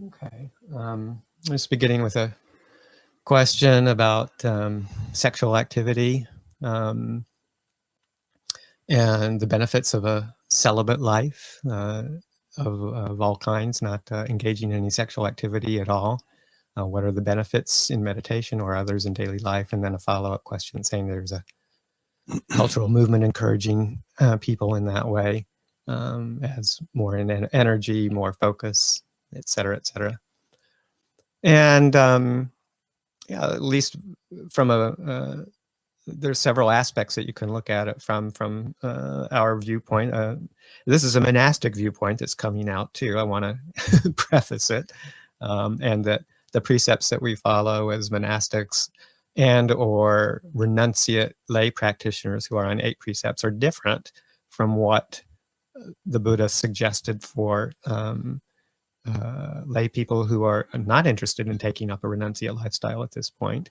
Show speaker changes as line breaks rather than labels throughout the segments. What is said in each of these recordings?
Okay. Just beginning with a question about sexual activity and the benefits of a celibate life of all kinds, not engaging in any sexual activity at all. What are the benefits in meditation or others in daily life? And then a follow-up question saying there's a cultural movement encouraging people in that way as more in energy, more focus, et cetera, et cetera. And yeah, at least from there's several aspects that you can look at it from our viewpoint. This is a monastic viewpoint that's coming out too. I want to preface it, and that the precepts that we follow as monastics and or renunciate lay practitioners who are on 8 precepts are different from what the Buddha suggested for lay people who are not interested in taking up a renunciate lifestyle at this point.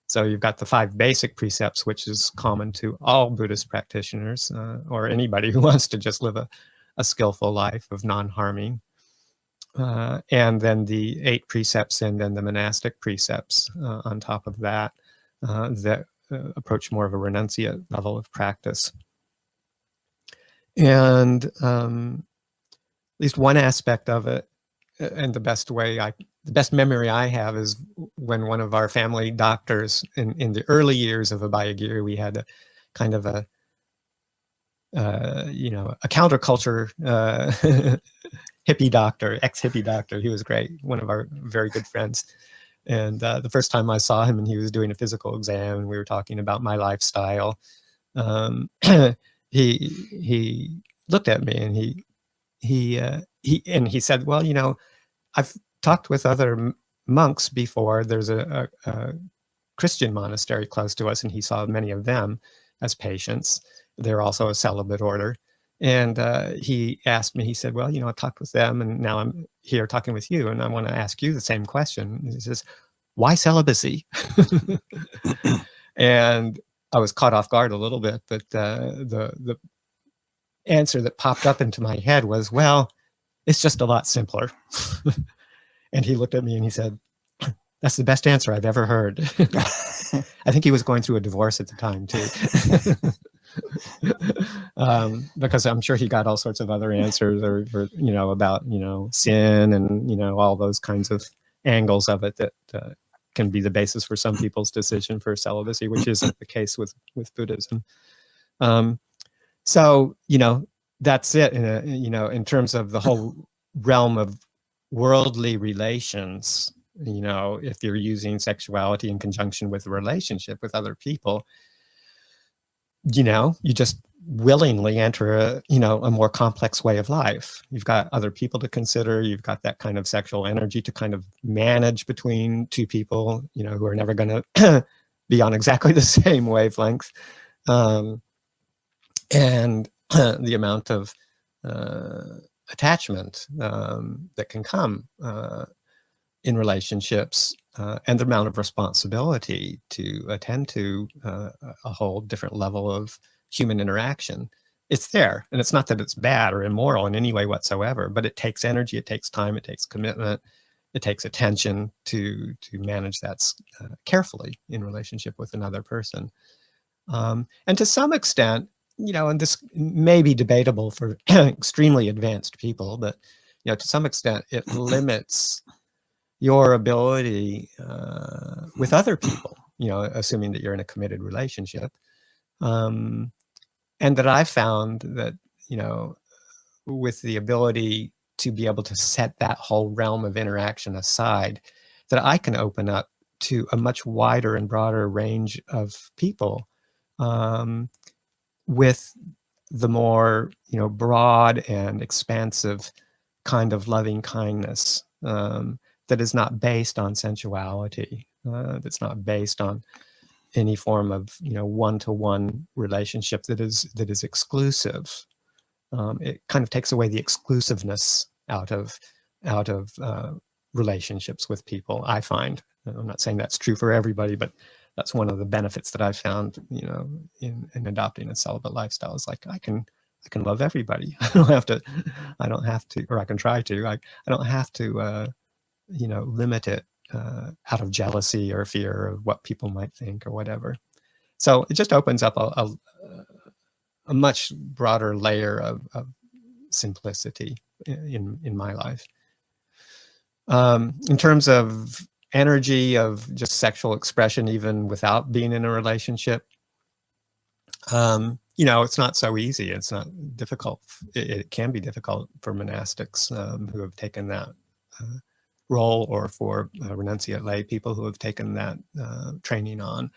So you've got the 5 basic precepts, which is common to all Buddhist practitioners or anybody who wants to just live a skillful life of non-harming. And then the 8 precepts and then the monastic precepts on top of that that approach more of a renunciate level of practice. And at least one aspect of it, and the best memory I have is when one of our family doctors in the early years of Abhayagiri, we had a kind of a counterculture hippie doctor, ex-hippie doctor. He was great, one of our very good friends. And the first time I saw him and he was doing a physical exam and we were talking about my lifestyle, he looked at me and he said, well, you know, I've talked with other monks before. There's a Christian monastery close to us, and he saw many of them as patients. They're also a celibate order. And he asked me, he said, well, you know, I talked with them, and now I'm here talking with you, and I want to ask you the same question. And he says, why celibacy? And I was caught off guard a little bit, but the answer that popped up into my head was, well, it's just a lot simpler. And he looked at me and he said, that's the best answer I've ever heard. I think he was going through a divorce at the time too. Because I'm sure he got all sorts of other answers or you know, about, you know, sin and, you know, all those kinds of angles of it that can be the basis for some people's decision for celibacy, which isn't the case with Buddhism. So, you know, that's it, you know, in terms of the whole realm of worldly relations. You know, if you're using sexuality in conjunction with a relationship with other people, you know, you just willingly enter a more complex way of life. You've got other people to consider. You've got that kind of sexual energy to kind of manage between 2 people, you know, who are never going to be on exactly the same wavelength. And the amount of attachment that can come in relationships and the amount of responsibility to attend to a whole different level of human interaction. It's there, and it's not that it's bad or immoral in any way whatsoever, but it takes energy, it takes time, it takes commitment, it takes attention to manage that carefully in relationship with another person. And to some extent, you know, and this may be debatable for extremely advanced people, but, you know, to some extent it limits your ability with other people, you know, assuming that you're in a committed relationship. And that I found that, you know, with the ability to be able to set that whole realm of interaction aside, that I can open up to a much wider and broader range of people with the more, you know, broad and expansive kind of loving kindness that is not based on sensuality, that's not based on any form of, you know, one-to-one relationship that is exclusive. It kind of takes away the exclusiveness out of relationships with people, I find. I'm not saying that's true for everybody, but that's one of the benefits that I've found, you know, in adopting a celibate lifestyle. Is like I can love everybody. I don't have to, or I can try to. I don't have to limit it out of jealousy or fear of what people might think or whatever. So it just opens up a much broader layer of simplicity in my life. In terms of energy of just sexual expression, even without being in a relationship, it's not so easy. It's not difficult. It can be difficult for monastics who have taken that role, or for renunciate lay people who have taken that training on,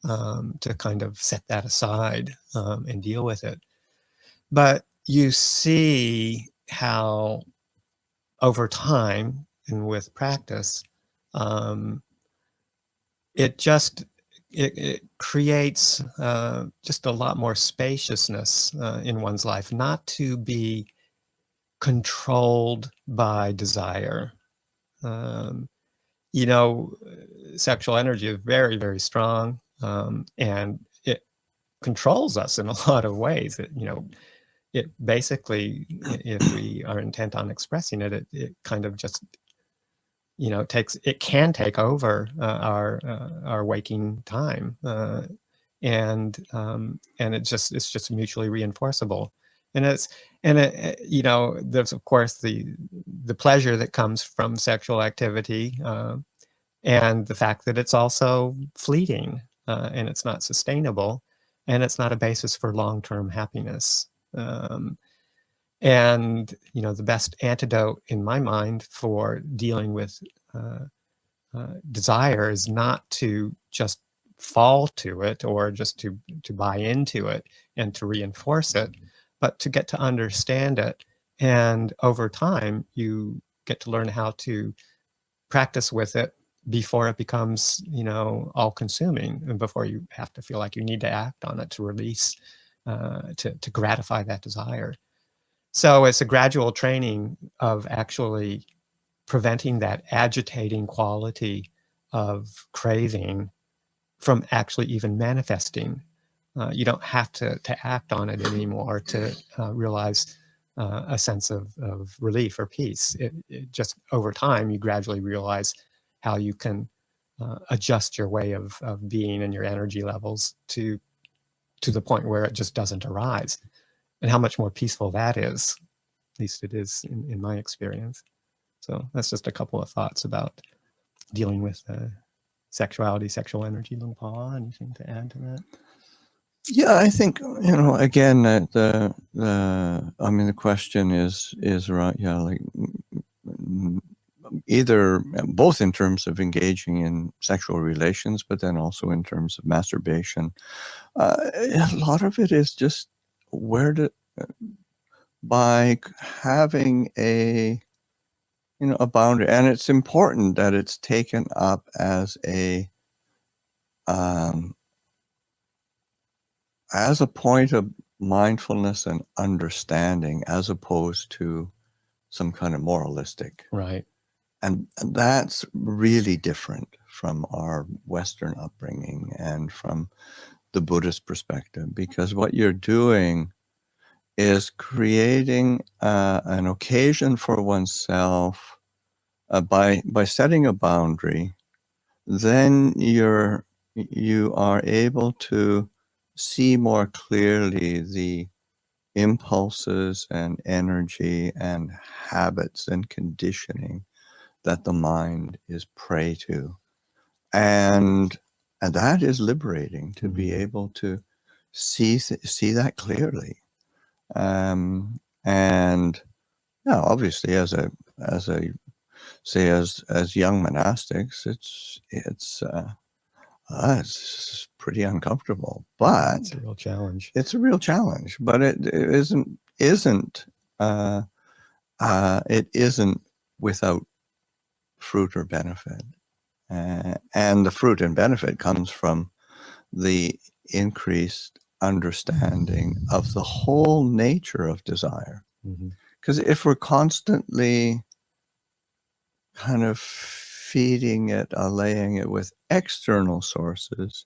to kind of set that aside and deal with it. But you see how over time and with practice, it creates just a lot more spaciousness in one's life, not to be controlled by desire. Sexual energy is very, very strong, and it controls us in a lot of ways. It basically, if we are intent on expressing it, it kind of just, it can take over our waking time, and it's just mutually reinforceable. And there's of course the pleasure that comes from sexual activity, and the fact that it's also fleeting, and it's not sustainable, and it's not a basis for long-term happiness. And the best antidote in my mind for dealing with desire is not to just fall to it, or just to buy into it and to reinforce it, but to get to understand it. And over time, you get to learn how to practice with it before it becomes, all-consuming, and before you have to feel like you need to act on it to release, to gratify that desire. So it's a gradual training of actually preventing that agitating quality of craving from actually even manifesting. You don't have to act on it anymore to realize a sense of relief or peace. It just, over time, you gradually realize how you can adjust your way of being and your energy levels to the point where it just doesn't arise, and how much more peaceful that is. At least it is in my experience. So that's just a couple of thoughts about dealing with sexuality, sexual energy. Luang Por, anything to add to that?
Yeah, I think, again, the question is right. Yeah, like either both in terms of engaging in sexual relations, but then also in terms of masturbation. A lot of it is just by having a boundary, and it's important that it's taken up as a point of mindfulness and understanding, as opposed to some kind of moralistic.
Right.
And that's really different from our Western upbringing and from the Buddhist perspective, because what you're doing is creating an occasion for oneself by setting a boundary. Then you are able to see more clearly the impulses and energy and habits and conditioning that the mind is prey to, and that is liberating, to be able to see that clearly. And yeah, obviously, as young monastics, it's pretty uncomfortable, but
it's a real challenge.
It's a real challenge, but it isn't without fruit or benefit, and the fruit and benefit comes from the increased understanding of the whole nature of desire. Because if we're constantly kind of feeding it, allaying it with external sources,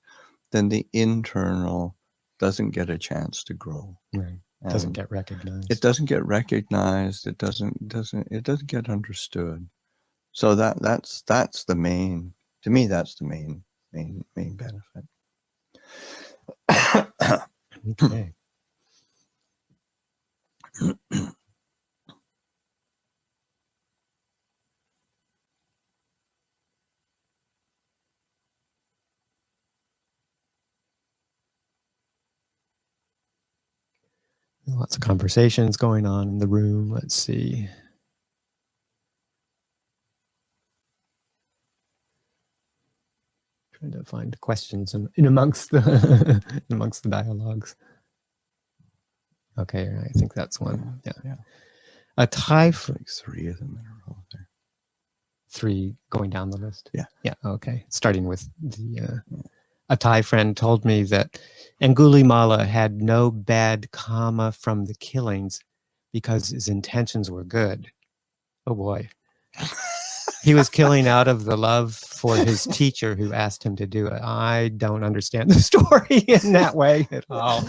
then the internal doesn't get a chance to grow.
Right. Doesn't get recognized.
It doesn't get recognized. It doesn't get understood. So that's the main, to me, that's the main benefit.
Okay. Lots of conversations going on in the room. Let's see. Trying to find questions in amongst the amongst the dialogues. Okay, I think that's one. Yeah. A Thai
Like 3 of them in a row there.
3 going down the list.
Yeah.
Yeah. Okay. Starting with the a Thai friend told me that Angulimala had no bad karma from the killings because his intentions were good. Oh boy. He was killing out of the love for his teacher who asked him to do it. I don't understand the story in that way at all.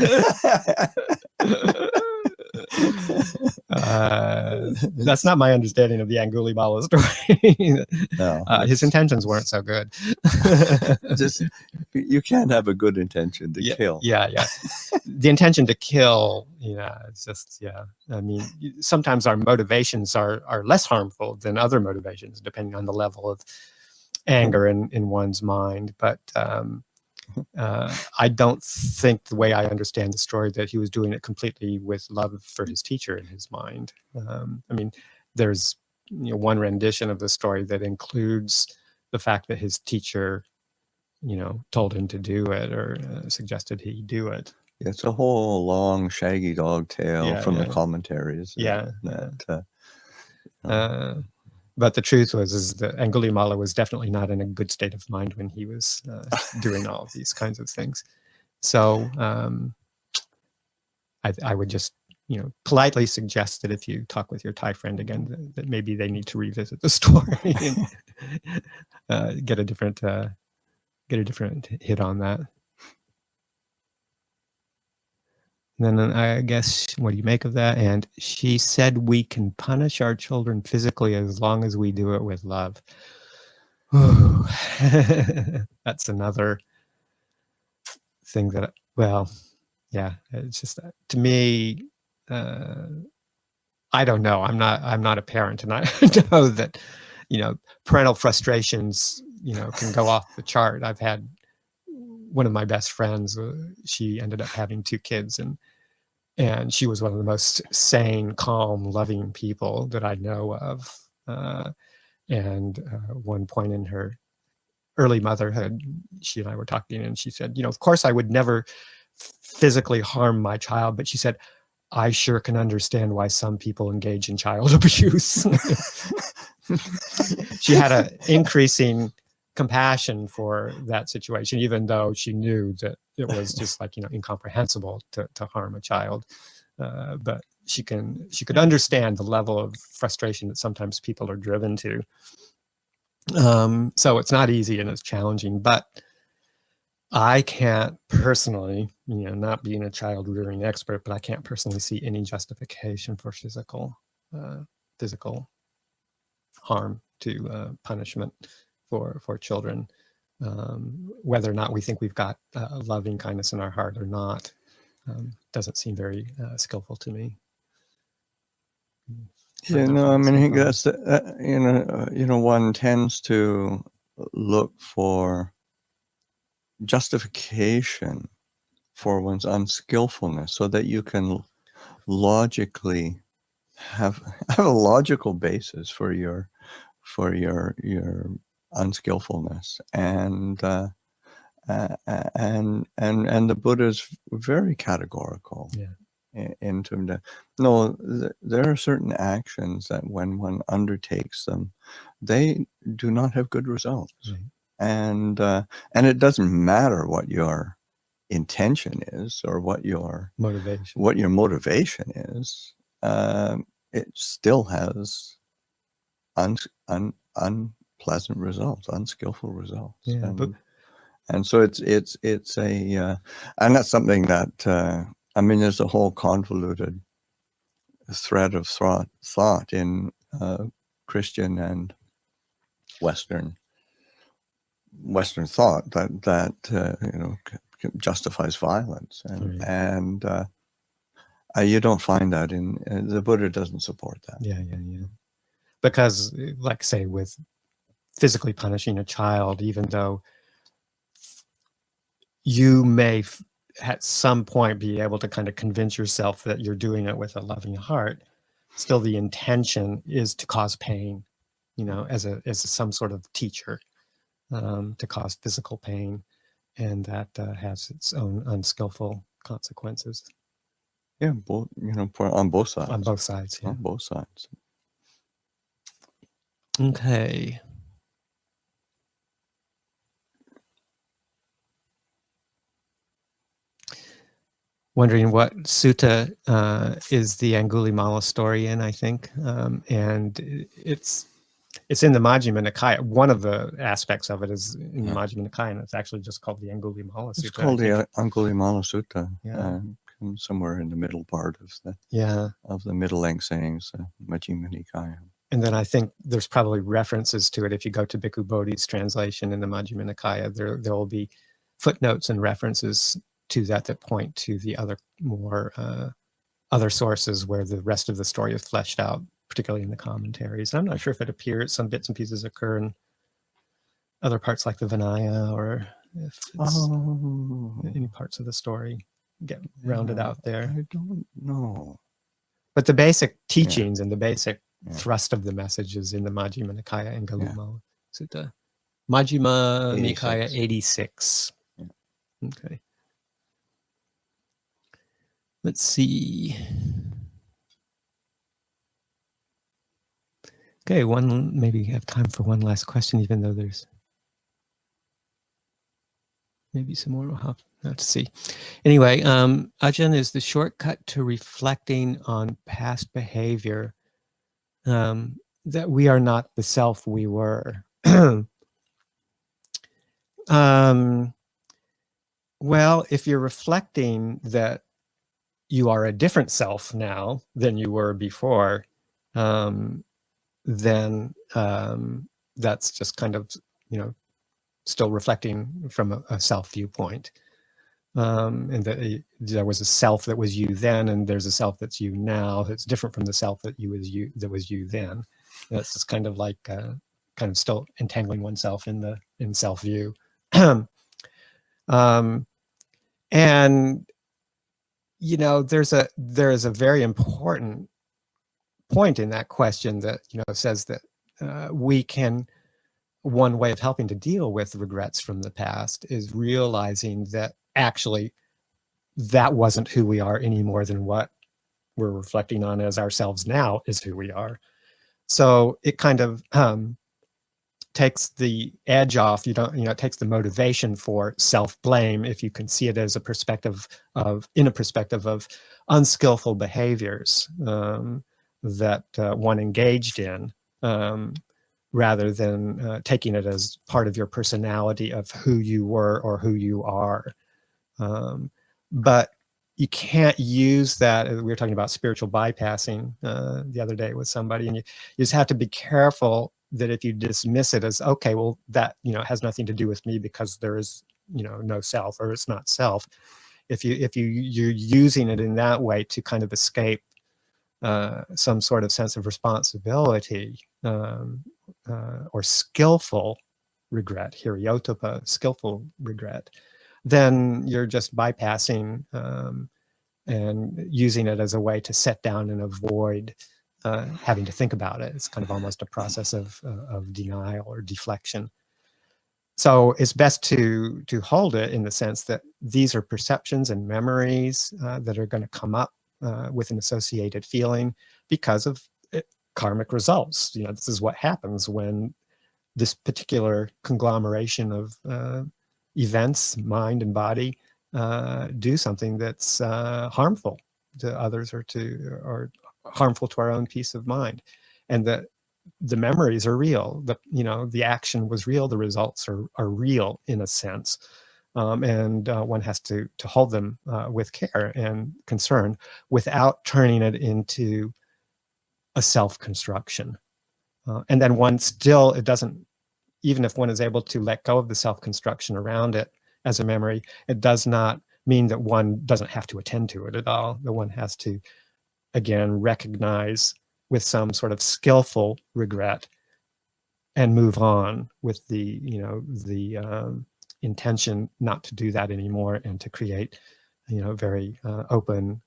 That's not my understanding of the Angulimala story.
No,
his intentions weren't so good.
Just, you can't have a good intention to kill.
Yeah. The intention to kill, it's just, I mean, sometimes our motivations are less harmful than other motivations, depending on the level of anger in one's mind. But I don't think, the way I understand the story, that he was doing it completely with love for his teacher in his mind. I mean, there's one rendition of the story that includes the fact that his teacher, told him to do it or suggested he do it.
It's a whole long shaggy dog tale from the commentaries.
But the truth is that Angulimala was definitely not in a good state of mind when he was doing all of these kinds of things. So I would just, politely suggest that if you talk with your Thai friend again, that maybe they need to revisit the story and get a different hit on that. And then I guess, what do you make of that? And she said we can punish our children physically as long as we do it with love. That's another thing that, it's just, to me, I don't know. I'm not a parent, and I know that, parental frustrations, can go off the chart. I've had one of my best friends, she ended up having 2 kids, and she was one of the most sane, calm, loving people that I know of. And one point in her early motherhood, she and I were talking, and she said, of course I would never physically harm my child, but she said, I sure can understand why some people engage in child abuse. She had an increasing compassion for that situation, even though she knew that it was just incomprehensible to harm a child. But she could understand the level of frustration that sometimes people are driven to. So it's not easy and it's challenging, but I can't personally, not being a child rearing expert, but I can't personally see any justification for physical harm to punishment for children, whether or not we think we've got loving kindness in our heart or not. Doesn't seem very skillful to me.
I think that's one tends to look for justification for one's unskillfulness, so that you can logically have a logical basis for your unskillfulness, and the Buddha's very categorical. Into that. No, there are certain actions that when one undertakes them, they do not have good results. And it doesn't matter what your intention is or what your motivation is. It still has unpleasant results, unskillful results. And so it's a and that's something that there's a whole convoluted thread of thought in Christian and Western thought that justifies violence, and you don't find that in the Buddha doesn't support that.
Yeah. Because, like, say, with physically punishing a child, even though you may at some point be able to kind of convince yourself that you're doing it with a loving heart, still the intention is to cause pain, as some sort of teacher, to cause physical pain, and that has its own unskillful consequences.
Yeah, on both sides.
On both sides, yeah.
On both sides.
Okay. Wondering what sutta is the Angulimala story in, I think, and it's in the Majjhima Nikaya. One of the aspects of it is in the Majjhima Nikaya, and it's actually just called the Angulimala Sutta.
It's called the Angulimala Sutta.
Yeah.
Somewhere in the middle part of the middle length sayings, Majjhima Nikaya.
And then I think there's probably references to it. If you go to Bhikkhu Bodhi's translation in the Majjhima Nikaya, there will be footnotes and references to that point to the other more other sources where the rest of the story is fleshed out, particularly in the commentaries. I'm not sure if it appears, some bits and pieces occur in other parts like the Vinaya, or if it's any parts of the story get rounded out there.
I don't know.
But the basic teachings and the basic thrust of the message is in the Majjhima Nikaya and Angulimala Sutta. Majjhima Nikaya 86.
Yeah.
Okay. Let's see. Okay, maybe have time for one last question, even though there's maybe some more. We'll have to see. Anyway, Ajahn, is the shortcut to reflecting on past behavior that we are not the self we were? Well, if you're reflecting that you are a different self now than you were before, then that's just kind of, still reflecting from a self viewpoint. And that there was a self that was you then, and there's a self that's you now that's different from the self that was you then. That's just kind of like kind of still entangling oneself in self view. And there is a very important point in that question that says that one way of helping to deal with regrets from the past is realizing that actually that wasn't who we are any more than what we're reflecting on as ourselves now is who we are. So it kind of takes the edge off. It takes the motivation for self-blame if you can see it as a perspective of unskillful behaviors that one engaged in, rather than taking it as part of your personality of who you were or who you are. But you can't use that. We were talking about spiritual bypassing the other day with somebody, and you just have to be careful that if you dismiss it as, okay, well, that has nothing to do with me because there is no self, or it's not self. If you're using it in that way to kind of escape some sort of sense of responsibility, or skillful regret, hiriyottapa, skillful regret, then you're just bypassing and using it as a way to set down and avoid having to think about it. It's kind of almost a process of denial or deflection. So it's best to hold it in the sense that these are perceptions and memories that are going to come up with an associated feeling because of karmic results. This is what happens when this particular conglomeration of events, mind and body, do something that's harmful to others or harmful to our own peace of mind. And that the memories are real. The action was real. The results are real in a sense. And one has to hold them with care and concern without turning it into a self-construction. And then it doesn't even if one is able to let go of the self-construction around it as a memory, it does not mean that one doesn't have to attend to it at all. That one has to, again, recognize with some sort of skillful regret and move on with the, intention not to do that anymore and to create, very open,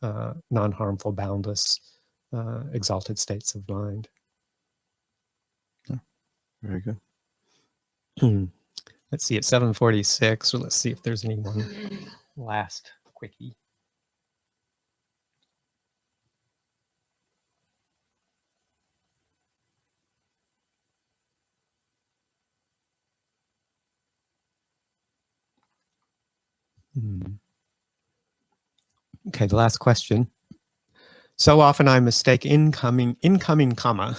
non-harmful, boundless, exalted states of mind.
Yeah, very good.
Let's see, it's 7:46, so let's see if there's any one last quickie. Okay, the last question. So often I mistake incoming karma,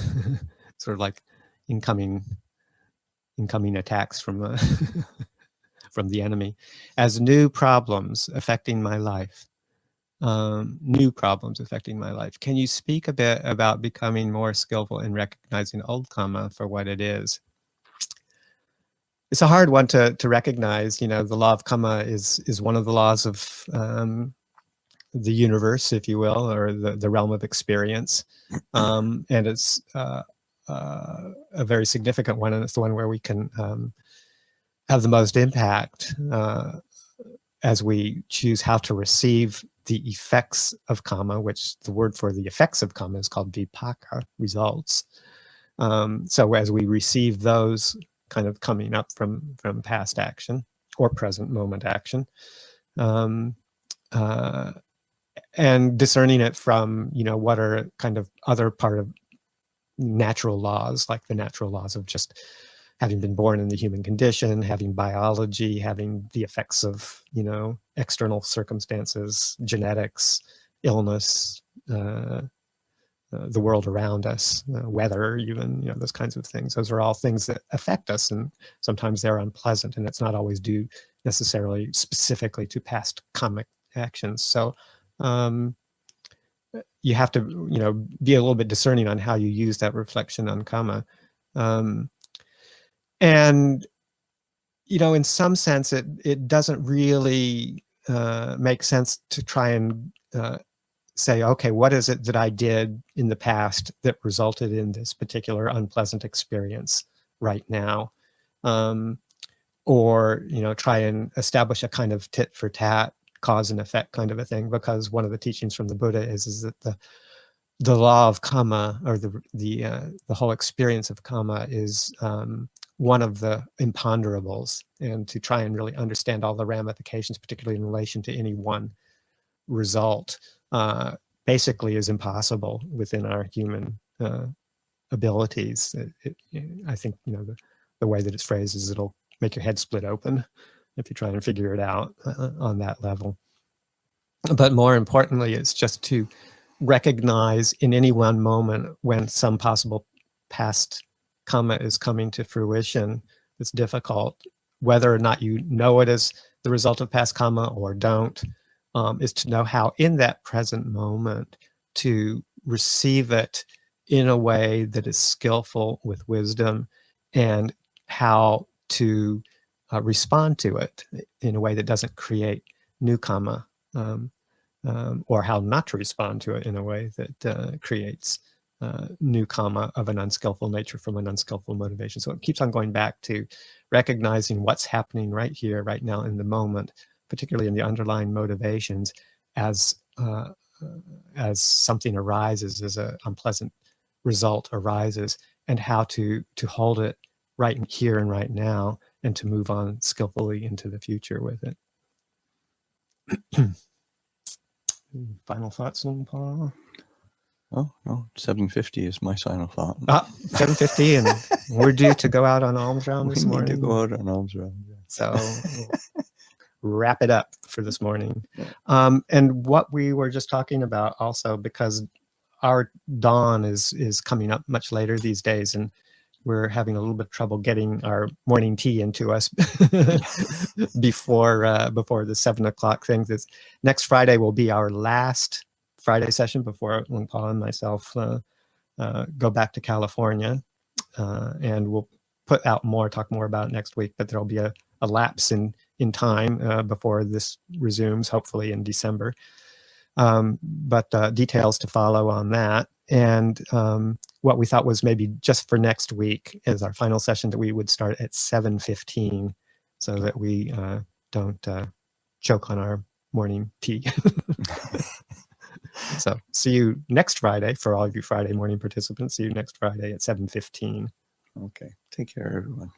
sort of like incoming attacks from from the enemy, as new problems affecting my life. New problems affecting my life. Can you speak a bit about becoming more skillful in recognizing old karma for what it is? It's a hard one to recognize. The law of karma is one of the laws of the universe, if you will, or the realm of experience, and it's a very significant one, and it's the one where we can have the most impact as we choose how to receive the effects of karma, which the word for the effects of karma is called vipaka, results. So as we receive those kind of coming up from past action or present moment action, and discerning it from, what are kind of other part of natural laws, like the natural laws of just having been born in the human condition, having biology, having the effects of, external circumstances, genetics, illness, the world around us, weather, even, those kinds of things. Those are all things that affect us, and sometimes they're unpleasant, and it's not always due necessarily specifically to past karmic actions. So you have to, be a little bit discerning on how you use that reflection on karma. And, in some sense, it doesn't really make sense to try and say, okay, what is it that I did in the past that resulted in this particular unpleasant experience right now? Or, try and establish a kind of tit for tat, cause and effect kind of a thing, because one of the teachings from the Buddha is that the law of karma, or the whole experience of karma, is one of the imponderables, and to try and really understand all the ramifications, particularly in relation to any one result, basically is impossible within our human abilities. I think, the way that it's phrased is it'll make your head split open if you try and figure it out on that level. But more importantly, it's just to recognize in any one moment when some possible past karma is coming to fruition. It's difficult, whether or not you know it as the result of past karma or don't, is to know how in that present moment to receive it in a way that is skillful with wisdom, and how to respond to it in a way that doesn't create new karma, or how not to respond to it in a way that creates new karma of an unskillful nature from an unskillful motivation. So it keeps on going back to recognizing what's happening right here, right now in the moment, particularly in the underlying motivations, as something arises, as an unpleasant result arises, and how to hold it right here and right now, and to move on skillfully into the future with it. Final thoughts, Luang Por?
Oh, no, 7:50 is my final thought.
7:50, and we're due to go out on alms round this morning.
We need to go out on alms round. Yeah.
So we'll wrap it up for this morning. And what we were just talking about also, because our dawn is coming up much later these days, and we're having a little bit of trouble getting our morning tea into us before the 7 o'clock thing. This next Friday will be our last Friday session before Luang Por and myself go back to California, and we'll put out more, talk more about it next week, but there'll be a lapse in time before this resumes, hopefully in December. But details to follow on that. And what we thought was maybe just for next week is our final session, that we would start at 7:15 so that we don't choke on our morning tea. So see you next Friday. For all of you Friday morning participants, see you next Friday at 7:15.
Okay. Take care, everyone.